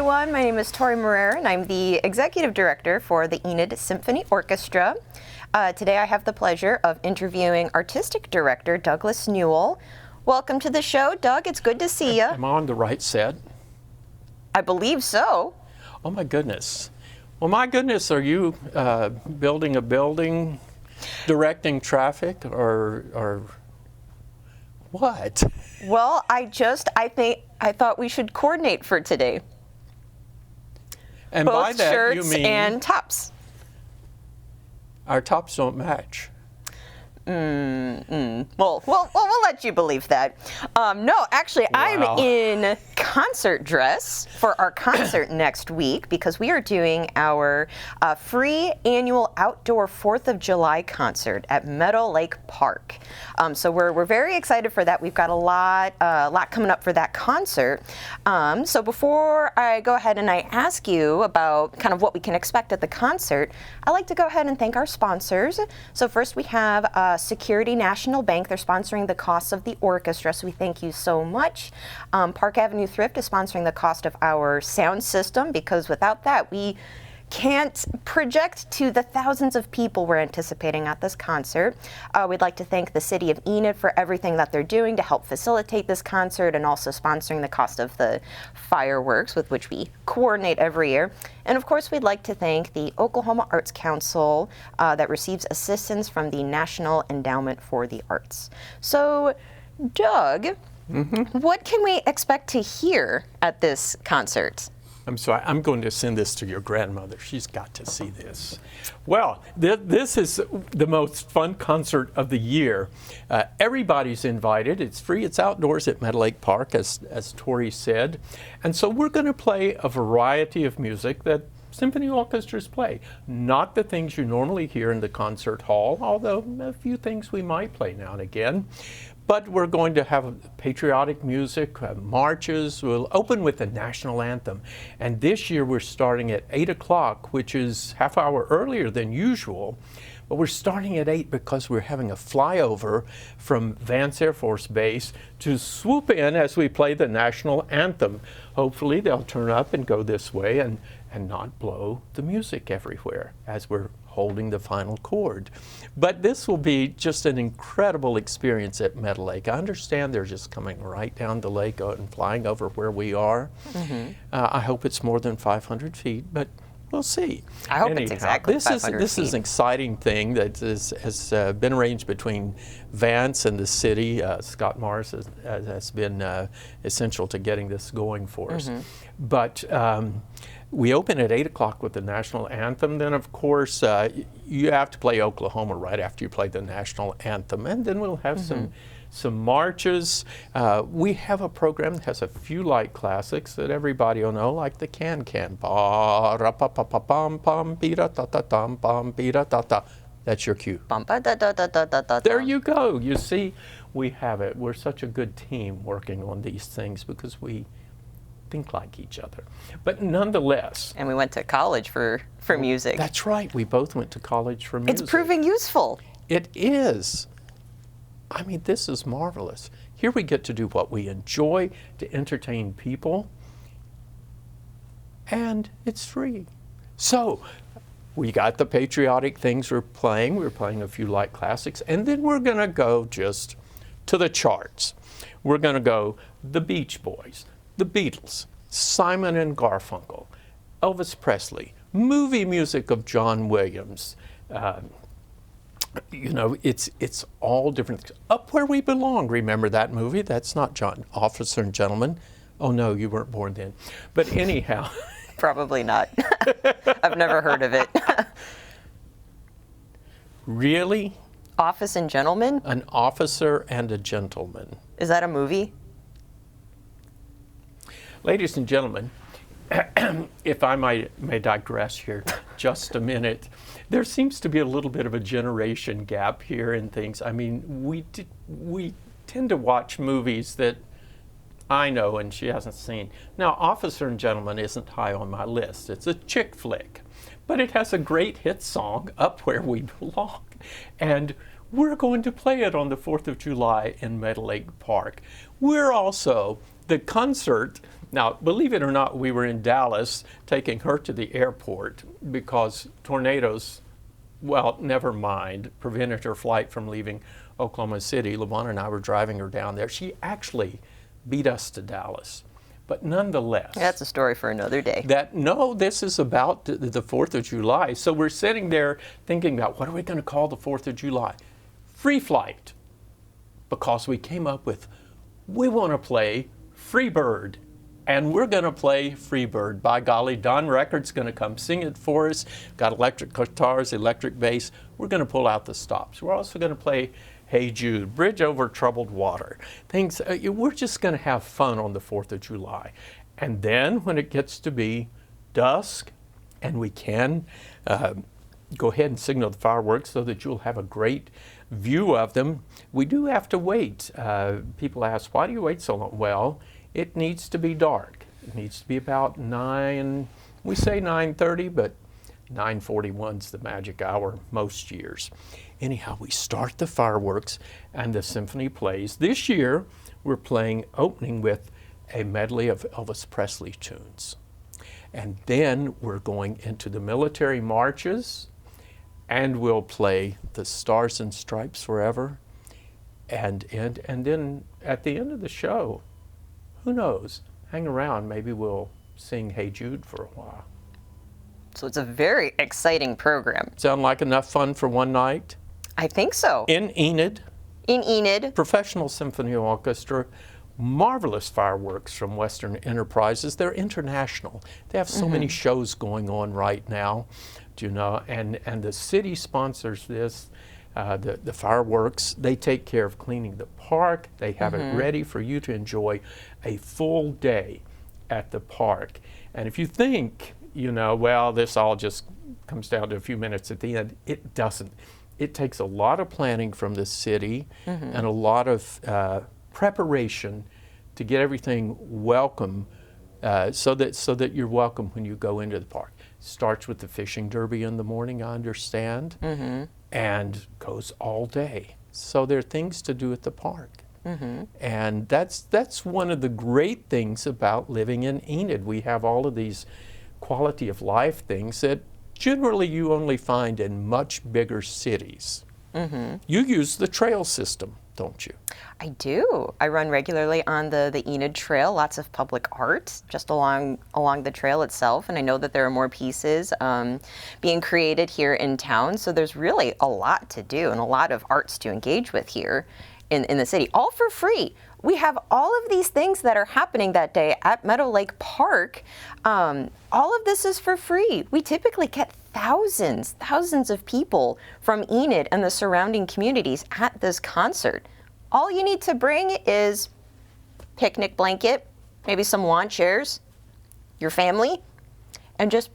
everyone. My name is Tori and I'm the Executive Director for the Enid Symphony Orchestra. Today I have the pleasure of interviewing Artistic Director Douglas Newell. Welcome to the show, Doug. It's good to see you. Am I on the right set? I believe so. Oh my goodness. Well, my goodness, are you building a building, directing traffic, or what? Well, I thought we should coordinate for today. And Both by that shirts you mean and tops. our tops don't match. Well, we'll let you believe that. No, actually, Wow. I'm in concert dress for our concert next week because we are doing our free annual outdoor 4th of July concert at Meadow Lake Park. So we're very excited for that. We've got a lot coming up for that concert. So before I go ahead and I ask you about kind of what we can expect at the concert, I'd like to go ahead and thank our sponsors. So first we have Security National Bank. They're sponsoring the costs of the orchestra, so we thank you so much. Park Avenue Thrift is sponsoring the cost of our sound system, because without that we can't project to the thousands of people we're anticipating at this concert. We'd like to thank the City of Enid for everything that they're doing to help facilitate this concert and also sponsoring the cost of the fireworks with which we coordinate every year. And of course, we'd like to thank the Oklahoma Arts Council that receives assistance from the National Endowment for the Arts. So, Doug, what can we expect to hear at this concert? I'm sorry, I'm going to send this to your grandmother. She's got to see this. Well, this is the most fun concert of the year. Everybody's invited. It's free. It's outdoors at Meadow Lake Park, as Tori said. And so we're going to play a variety of music that symphony orchestras play. Not the things you normally hear in the concert hall, although a few things we might play now and again. But we're going to have patriotic music, marches. We'll open with the national anthem. And this year we're starting at 8 o'clock, which is half hour earlier than usual. But we're starting at 8 because we're having a flyover from Vance Air Force Base to swoop in as we play the national anthem. Hopefully they'll turn up and go this way and not blow the music everywhere as we're holding the final chord. But this will be just an incredible experience at Meadow Lake. I understand they're just coming right down the lake and flying over where we are. I hope it's more than 500 feet, but we'll see. I hope it's exactly 500 This is an exciting thing that has been arranged between Vance and the city. Scott Morris has been essential to getting this going for us. But we open at 8 o'clock with the national anthem. Then, of course, you have to play Oklahoma right after you play the national anthem. And then we'll have some marches. We have a program that has a few light classics that everybody will know, like the Can-Can. That's your cue. There you go. You see, we have it. We're such a good team working on these things because we think like each other. But nonetheless. And we went to college for music. That's right. We both went to college for music. It's proving useful. It is. I mean, this is marvelous. Here we get to do what we enjoy, to entertain people, and it's free. So, we got the patriotic things we're playing. We're playing a few light classics, and then we're going to go just to the charts. We're going to go the Beach Boys, the Beatles, Simon and Garfunkel, Elvis Presley, movie music of John Williams. You know, it's all different. Up Where We Belong, remember that movie? That's not John, Officer and Gentleman. Oh no, you weren't born then. But anyhow. Probably not. I've never heard of it. Really? Office and Gentleman? An Officer and a Gentleman. Is that a movie? Ladies and gentlemen, if I may digress here just a minute, there seems to be a little bit of a generation gap here in things. I mean, we tend to watch movies that I know and she hasn't seen. Now, Officer and Gentleman isn't high on my list. It's a chick flick, but it has a great hit song, Up Where We Belong. And we're going to play it on the 4th of July in Meadow Lake Park. We're also, the concert Now, believe it or not, we were in Dallas taking her to the airport because tornadoes, well, never mind, prevented her flight from leaving Oklahoma City. LaVon and I were driving her down there. She actually beat us to Dallas. But nonetheless, That's a story for another day. no, this is about the 4th of July. So we're sitting there thinking about what are we going to call the 4th of July? Free flight. Because we came up with, we want to play Freebird. And we're going to play Freebird. By golly, Don Record's going to come sing it for us. Got electric guitars, electric bass. We're going to pull out the stops. We're also going to play Hey Jude, Bridge Over Troubled Water. Things, we're just going to have fun on the 4th of July. And then when it gets to be dusk, and we can go ahead and signal the fireworks so that you'll have a great view of them, we do have to wait. People ask, why do you wait so long? Well, it needs to be dark. It needs to be about 9, we say 9:30, but 9:41's the magic hour most years. Anyhow, we start the fireworks and the symphony plays. This year, we're playing opening with a medley of Elvis Presley tunes. And then we're going into the military marches, and we'll play the Stars and Stripes Forever. And then at the end of the show, who knows, hang around, maybe we'll sing Hey Jude for a while. So it's a very exciting program. Sound like enough fun for one night? I think so. In Enid, Professional Symphony Orchestra, marvelous fireworks from Western Enterprises. They're international. They have so many shows going on right now, you know, and the city sponsors this. The fireworks, they take care of cleaning the park. They have it ready for you to enjoy a full day at the park. And if you think, you know, well, this all just comes down to a few minutes at the end, it doesn't. It takes a lot of planning from the city and a lot of preparation to get everything welcome so that you're welcome when you go into the park. Starts with the fishing derby in the morning, I understand, and goes all day. So there are things to do at the park. And that's one of the great things about living in Enid. We have all of these quality of life things that generally you only find in much bigger cities. You use the trail system, don't you? I do. I run regularly on the Enid Trail, lots of public art just along the trail itself, and I know that there are more pieces being created here in town, so there's really a lot to do and a lot of arts to engage with here in the city, all for free. We have all of these things that are happening that day at Meadow Lake Park. All of this is for free. We typically get thousands of people from Enid and the surrounding communities at this concert. All you need to bring is picnic blanket, maybe some lawn chairs, your family, and just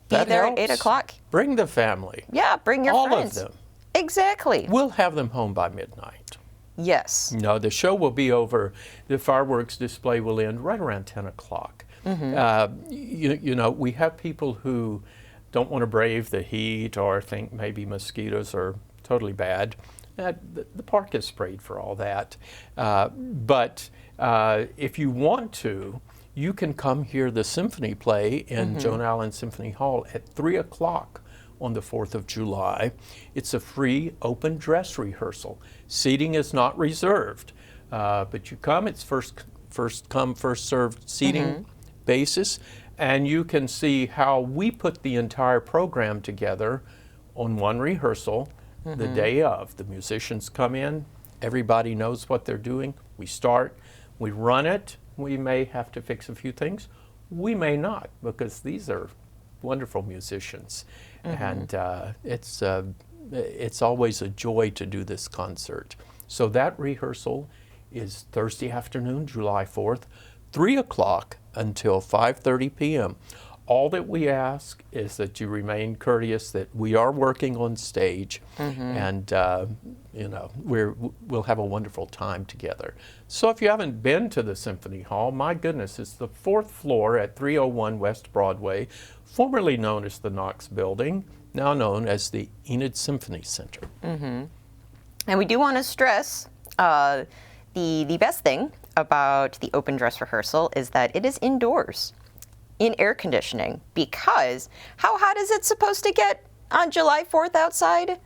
be That there helps. at 8 o'clock. Bring the family. Yeah, bring your All friends. of them. Exactly. We'll have them home by midnight. Yes. No, the show will be over. The fireworks display will end right around 10 o'clock. You know, we have people who don't want to brave the heat or think maybe mosquitoes are totally bad. The park is sprayed for all that. But if you want to, you can come hear the symphony play in Joan Allen Symphony Hall at 3 o'clock on the 4th of July. It's a free open dress rehearsal. Seating is not reserved, but you come, it's first come, first served seating basis, and you can see how we put the entire program together on one rehearsal the day of. The musicians come in, everybody knows what they're doing. We start, we run it. We may have to fix a few things. We may not, because these are wonderful musicians. And it's always a joy to do this concert. So that rehearsal is Thursday afternoon, July 4th, 3 o'clock until 5:30 p.m. All that we ask is that you remain courteous, that we are working on stage, and you know, we'll have a wonderful time together. So if you haven't been to the Symphony Hall, my goodness, it's the 4th floor at 301 West Broadway, formerly known as the Knox Building, now known as the Enid Symphony Center. And we do want to stress the best thing about the open dress rehearsal is that it is indoors in air conditioning, because how hot is it supposed to get on July 4th outside?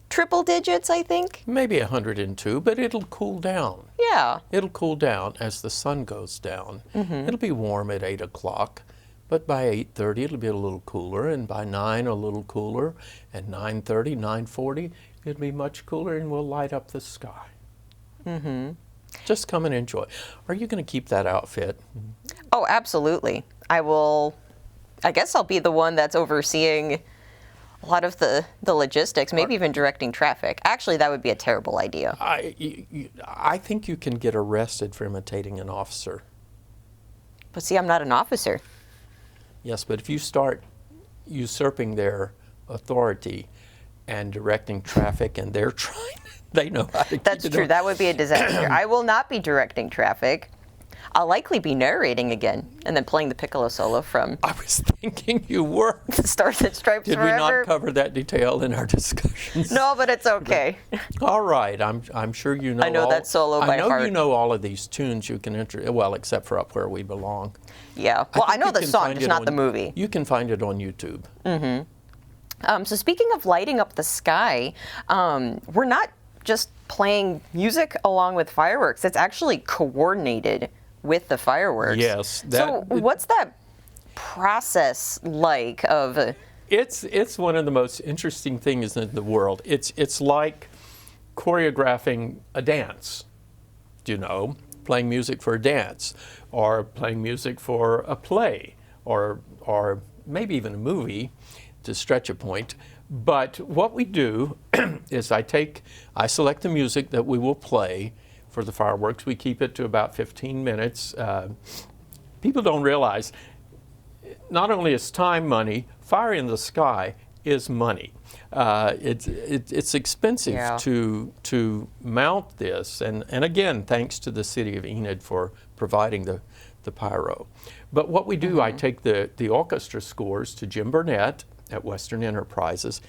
Triple digits, I think. Maybe 102, but it'll cool down. Yeah. It'll cool down as the sun goes down. It'll be warm at 8 o'clock, but by 8:30 it'll be a little cooler, and by 9 a little cooler, and 9:30, 9:40 it'll be much cooler, and we'll light up the sky. Just come and enjoy. Are you going to keep that outfit? Oh, absolutely. I guess I'll be the one that's overseeing a lot of the logistics, maybe even directing traffic. Actually, that would be a terrible idea. I think you can get arrested for imitating an officer. But see, I'm not an officer. Yes, but if you start usurping their authority and directing traffic, and they're trying, they know how to keep That's it true. on. That would be a disaster. I will not be directing traffic. I'll likely be narrating again and then playing the piccolo solo from I was thinking you were. Stars and Stripes Did Forever. we not cover that detail in our discussions? No, but it's okay. All right, I'm sure you know. I know that solo by I know heart. you know all of these tunes. You can well, except for Up Where We Belong. Yeah. Well, I think know you the can song, find just it not on- the movie. You can find it on YouTube. So speaking of lighting up the sky, we're not just playing music along with fireworks. It's actually coordinated with the fireworks. Yes. So what's that process like of... It's one of the most interesting things in the world. It's like choreographing a dance, playing music for a dance, or playing music for a play, or maybe even a movie, to stretch a point. But what we do is I select the music that we will play for the fireworks. We keep it to about 15 minutes. People don't realize, not only is time money, fire in the sky is money. It's expensive Yeah. to mount this, and again, thanks to the city of Enid for providing the pyro. But what we do, I take the orchestra scores to Jim Burnett at Western Enterprises.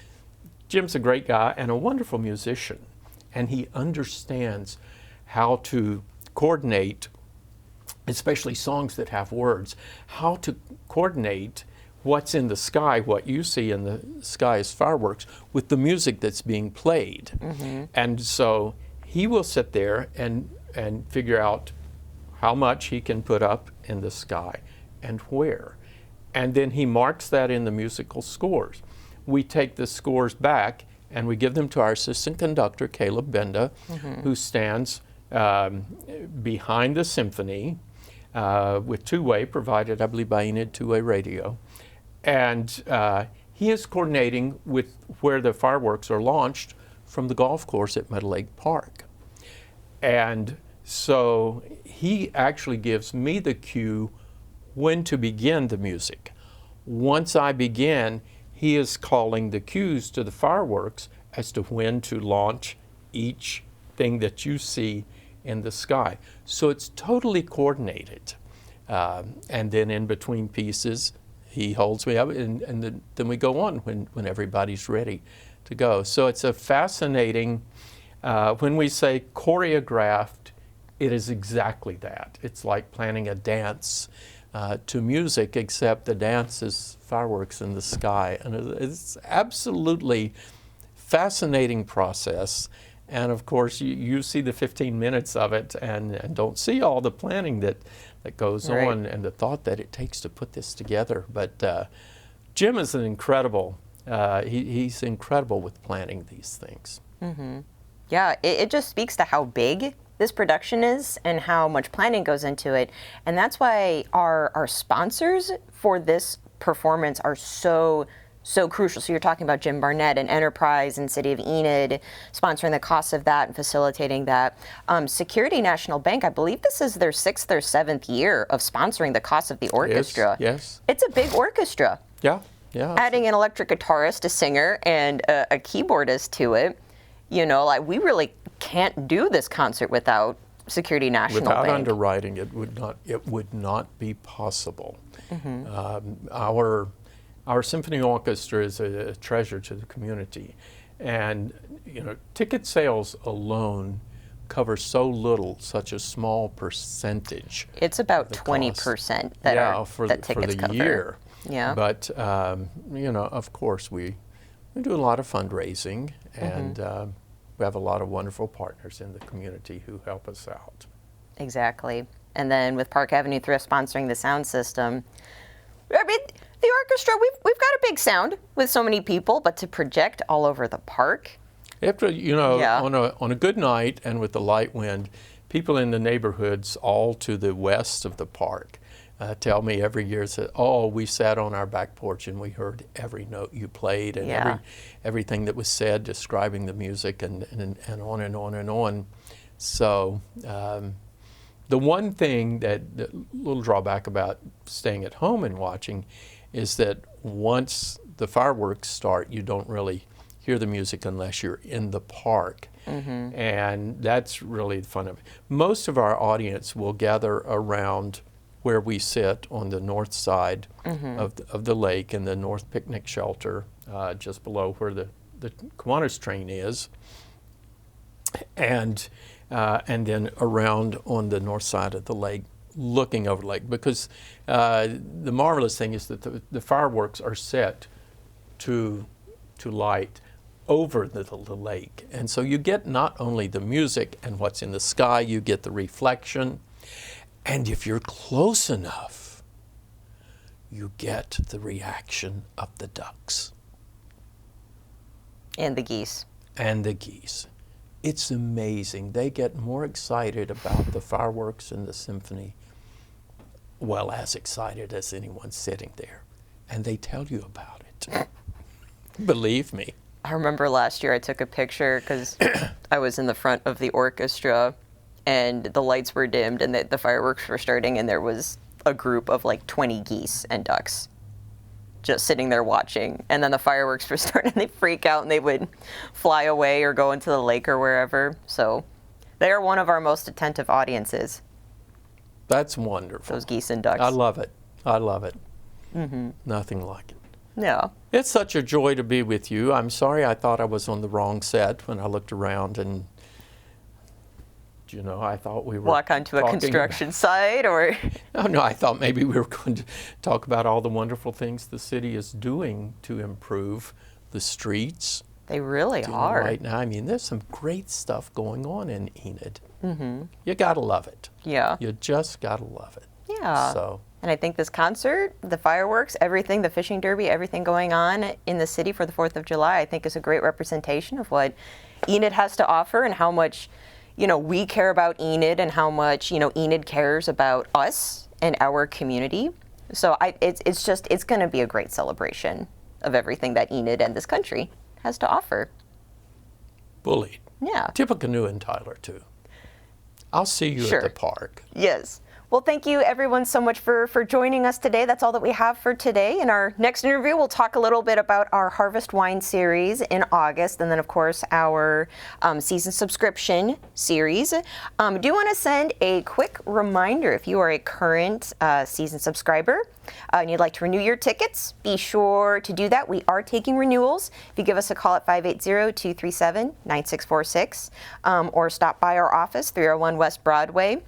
Jim's a great guy and a wonderful musician, and he understands how to coordinate, especially songs that have words, how to coordinate what's in the sky, what you see in the sky as fireworks, with the music that's being played. And so he will sit there and figure out how much he can put up in the sky and where. And then he marks that in the musical scores. We take the scores back and we give them to our assistant conductor, Caleb Benda, who stands behind the symphony with two-way, provided, I believe, by Enid two-way radio. And he is coordinating with where the fireworks are launched from the golf course at Meadow Lake Park. And so he actually gives me the cue when to begin the music. Once I begin, he is calling the cues to the fireworks as to when to launch each thing that you see in the sky. So it's totally coordinated. And then in between pieces, he holds me up, and then we go on when everybody's ready to go. So it's a fascinating, when we say choreographed, it is exactly that. It's like planning a dance to music, except the dance is fireworks in the sky. And it's absolutely fascinating process. And of course, you see the 15 minutes of it and don't see all the planning that goes Right. on and the thought that it takes to put this together. But Jim is an incredible, he's incredible with planning these things. Yeah, it just speaks to how big this production is and how much planning goes into it. And that's why our sponsors for this performance are so crucial. So you're talking about Jim Barnett and Enterprise and City of Enid sponsoring the cost of that and facilitating that. Security National Bank, I believe this is their 6th or 7th year of sponsoring the cost of the orchestra. Yes. It's a big orchestra. Yeah. Adding an electric guitarist, a singer, and a keyboardist to it, we really can't do this concert without Security National Without Bank. underwriting, it would not be possible. Our symphony orchestra is a treasure to the community, and ticket sales alone cover so little, such a small percentage. It's about the 20% that that tickets the cover. year. Yeah. But you know, of course, we do a lot of fundraising, and we have a lot of wonderful partners in the community who help us out. Exactly. And then with Park Avenue Thrift sponsoring the sound system, I mean, the orchestra, we've got a big sound with so many people, but to project all over the park. After, you know, on a good night and with the light wind, people in the neighborhoods all to the west of the park tell me every year, oh, we sat on our back porch and we heard every note you played and everything that was said describing the music and on and on and on. So the one thing the little drawback about staying at home and watching is that once the fireworks start, you don't really hear the music unless you're in the park. And that's really the fun of it. Most of our audience will gather around where we sit on the north side of the lake in the north picnic shelter, just below where the Kiwanis train is, and then around on the north side of the lake, looking over the lake. Because the marvelous thing is that the fireworks are set to light over the lake, and so you get not only the music and what's in the sky, you get the reflection. And if you're close enough, you get the reaction of the ducks. And the geese. And the geese. It's amazing. They get more excited about the fireworks and the symphony, well, as excited as anyone sitting there. And they tell you about it. Believe me. I remember last year I took a picture because I was in the front of the orchestra and the lights were dimmed and the fireworks were starting, and there was a group of like 20 geese and ducks just sitting there watching. And then the fireworks were starting, they'd freak out and they would fly away or go into the lake or wherever. So they are one of our most attentive audiences. That's wonderful. Those geese and ducks. I love it. I love it. Nothing like it. Yeah. It's such a joy to be with you. I'm sorry I thought I was on the wrong set when I looked around and, you know, I thought we were walk onto a construction site or... No, I thought maybe we were going to talk about all the wonderful things the city is doing to improve the streets. They really are. Right now, I mean, there's some great stuff going on in Enid. You gotta love it. Yeah. You just gotta love it. Yeah. So. And I think this concert, the fireworks, everything, the fishing derby, everything going on in the city for the 4th of July, I think is a great representation of what Enid has to offer and how much, you know, we care about Enid and how much, you know, Enid cares about us and our community. So it's going to be a great celebration of everything that Enid and this country has to offer. Bullied. Yeah. Tippecanoe and Tyler, too. I'll see you at the park. Yes. Well, thank you everyone so much for joining us today. That's all that we have for today. In our next interview, we'll talk a little bit about our Harvest Wine series in August, and then of course our season subscription series. I do want to send a quick reminder, if you are a current season subscriber and you'd like to renew your tickets, be sure to do that. We are taking renewals. If you give us a call at 580-237-9646 or stop by our office, 301 West Broadway.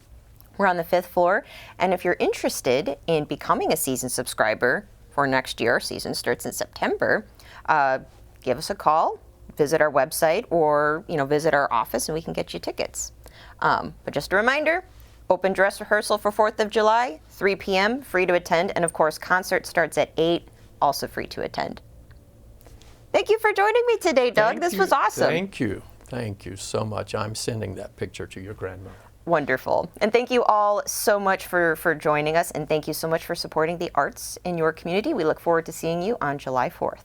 We're on the 5th floor, and if you're interested in becoming a season subscriber for next year, season starts in September, give us a call, visit our website, or visit our office, and we can get you tickets. But just a reminder, open dress rehearsal for 4th of July, 3 p.m., free to attend, and of course, concert starts at 8, also free to attend. Thank you for joining me today, Doug. This was awesome. Thank you. Thank you so much. I'm sending that picture to your grandmother. Wonderful. And thank you all so much for joining us, and thank you so much for supporting the arts in your community. We look forward to seeing you on July 4th.